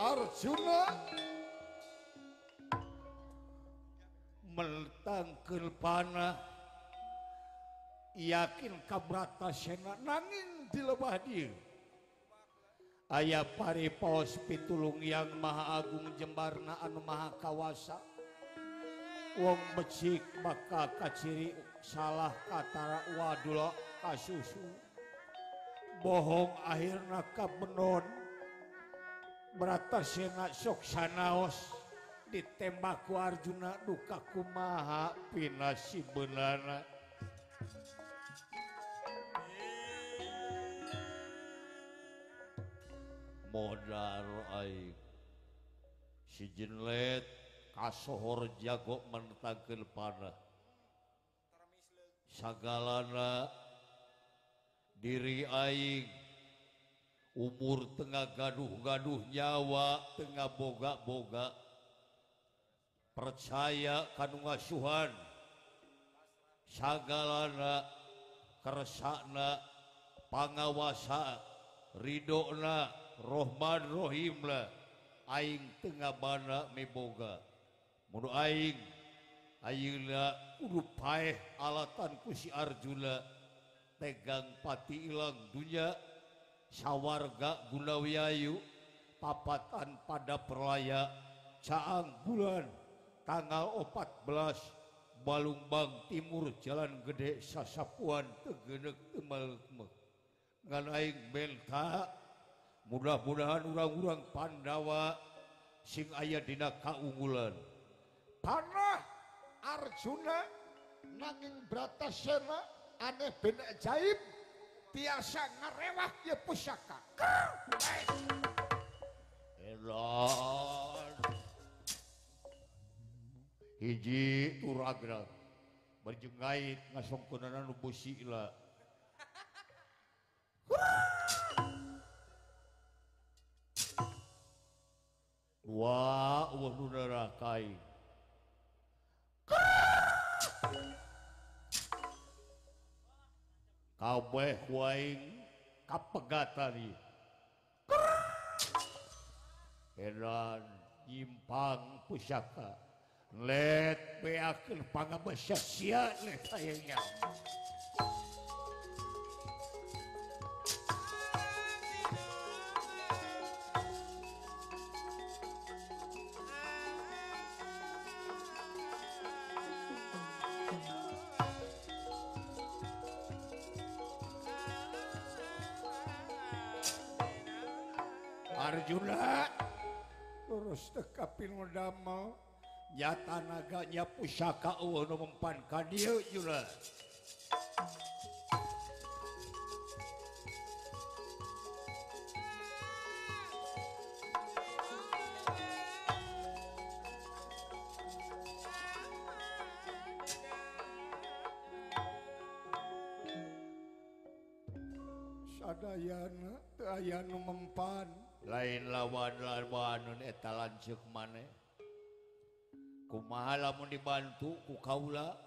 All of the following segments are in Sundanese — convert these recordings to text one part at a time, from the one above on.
Arjuna meltangkeun panah yakin ka Bratasena nanging di lebah dieu aya paripaos pitulung yang maha agung jembarna anu maha kawasa wong becik baka kaciri salah katara wadula kasusu bohong akhirna kabenon Bratasena sok sanaos ditembak ku Arjuna duka kumaha pinasi beunana modal aing si Jinlet kasohor jago mentangkeun panah sagalana diri aing umur tengah gaduh-gaduh nyawa tengah boga-boga percaya kanu ngasuhan sagalana keresakna pangawasa ridona Rohman Rohim lah aing tengah bana meboga mun aing ayeuna kudu paeh alatan ku si Arjuna tegang pati ilang dunya sawarga Gunawiyayu papatan pada perlaya caang bulan tanggal 14 Balumbang Timur Jalan Gede Sasapuan Tegenek Temalmek ngan aing benta mudah-mudahan urang-urang Pandawa sing aya dina kaunggulan panah Arjuna nanging Bratasena aneh ben ajaib tiasa ngarewah ye pusaka elon hiji turagra berjengait ngasongkeunana nu busila wah nu nerakai kabeh waing kapegatan ieu edan nyimpang pusaka let beakeun pangabasa sia let hayangnya Arjuna terus teka pinu damel nyata naganya pusaka eueuh nu mempan ka dieu Juna sadayana teu aya nu mempan lain lawan eta lanceuk maneh kumaha lamun dibantu ku kaula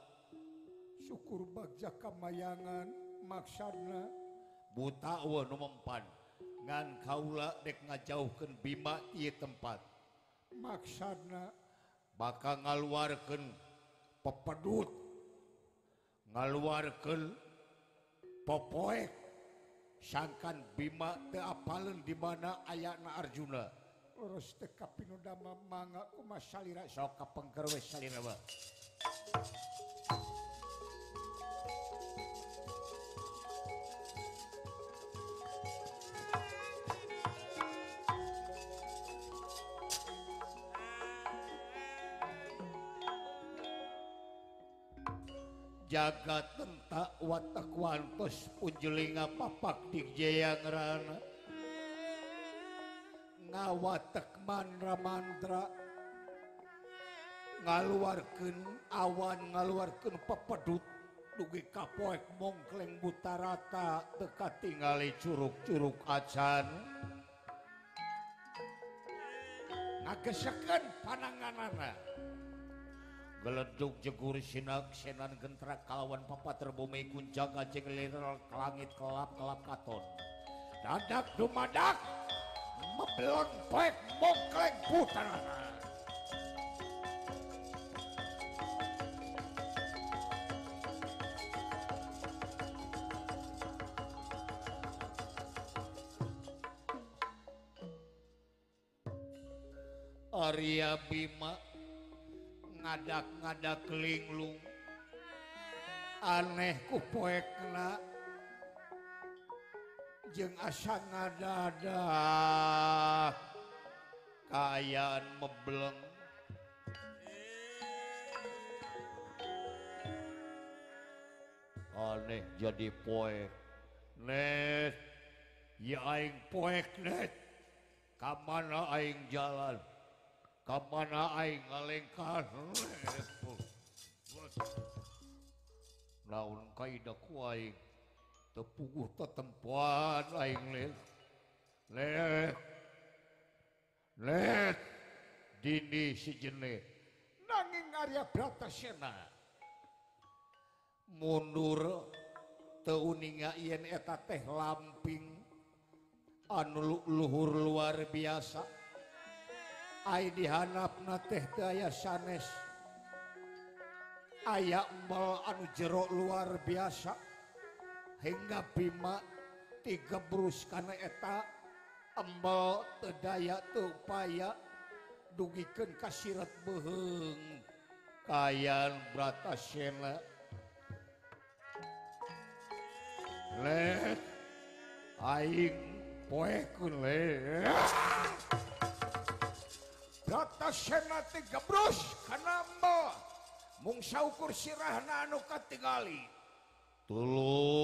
syukur bagja kamayangan maksudna buta eueuh nu mempan ngan kaula dek ngajauhkeun Bima ieu tempat maksudna bakal ngaluarkeun pepedut ngaluarkeun popoek sangkan Bima teu apaleun di mana ayana Arjuna urus teu kapinu dama mangga kumaha salira sok kapengker we salira mah jaga tenta watak wantos punjelinga papak digjaya ngerana ngawatek mandra mandra ngaluarkeun awan ngaluarkeun pepedut dugi kapoek mongkleng buta rata teu katingali curug-curug acan ngagesekeun pananganana geledug jegur sinak senan gentrak kalawan papat terbumi kuncang kacing liral ke langit kelap-kelap katon dadak dumadak mebelon poek mongkleng putarana. Arya Bima ngadak-ngadak linglung aneh ku poekna jeung asa ngadadak kaayaan mebleng aneh jadi poek net ya aing poek net kamana aing jalan kamana aing ngalengkan naon kaida ku aing tepuguh tetempuan aing let dini si jene nanging Arya Bratasena mundur teu ninga yen eta teh lamping anu luhur luar biasa ai dihanapna teh teu aya sanes aya embel anu jero luar biasa hingga Bima tigebrus kana eta embel teu daya teu upaya dugikeun ka siret beuheung kaayaan Bratasena let aing poekeun le Bratasena tigebrus kana embel mung saukur sirahna anu katingali tulung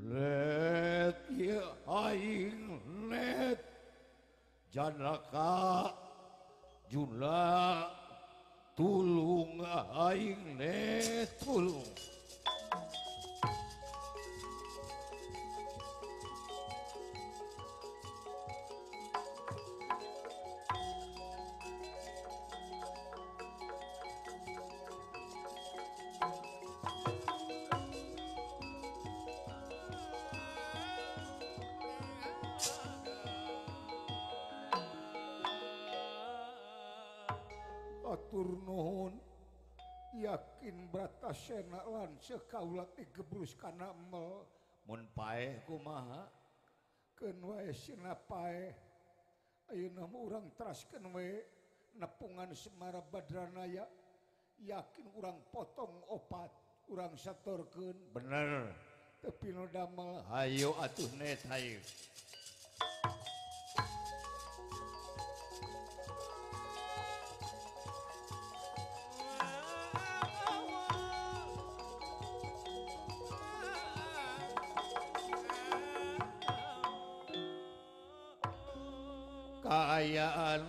let ya aing let janaka juna tulung aing let tulung atur nuhun yakin Bratasena lan sekaula tigebrus kana embel mun paeh kumaha keun wae sina paeh ayeuna mah urang teraskeun we nepungan Semara Badranaya yakin urang potong opat urang satorkeun bener tapi nu damel hayu atuh net hayu kaayaan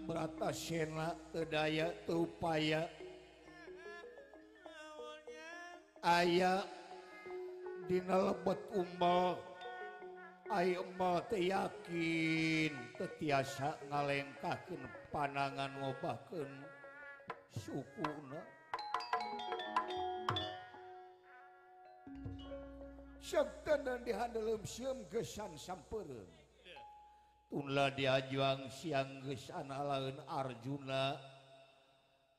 Bratasena teu daya teu upaya aya dina lebet umbel ai embel teu yakin teu tiasa ngalengkakeun panangan ngobahkeun sukuna sabtana dihandeuleum sieum gesan sampeureun tunla diajuang siang geus analaeun Arjuna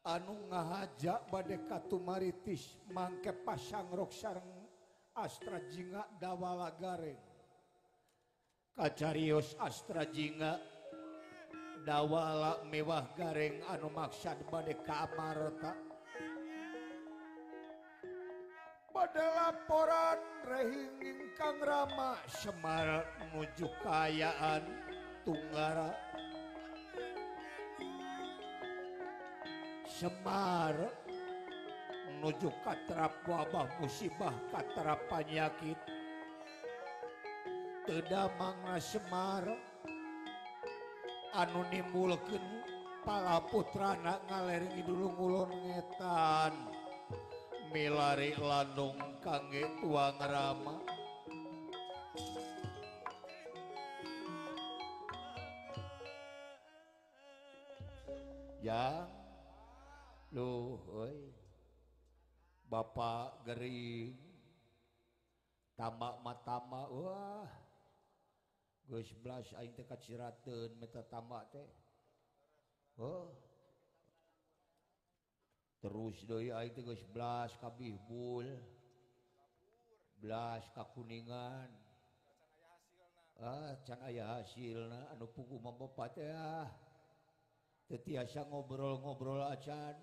anu ngahajak bade katumaritis mangke pasangrok sareng Astrajinga dawala gareng kacarios Astrajinga dawala mewah gareng anu maksad bade ka Amarta pada laporan rehing Kang Rama Semar menuju kaayaan Tunggara Semar menuju katrap wabah musibah katrap penyakit teu damangna Semar anu nimbulkeun palaputrana ngalereng dulu ngulon ngetan milari landung kangge Tuang Rama ya luh euy Bapak Gering tamak matama wah geus blas aing teh kacirateun meta tamak teh. Oh. Terus deui aing teh geus blas ka Bihbul. Blas ka Kuningan. Can aya hasilna anu puguh mah Bapak teh teu tiasa ngobrol-ngobrol acan.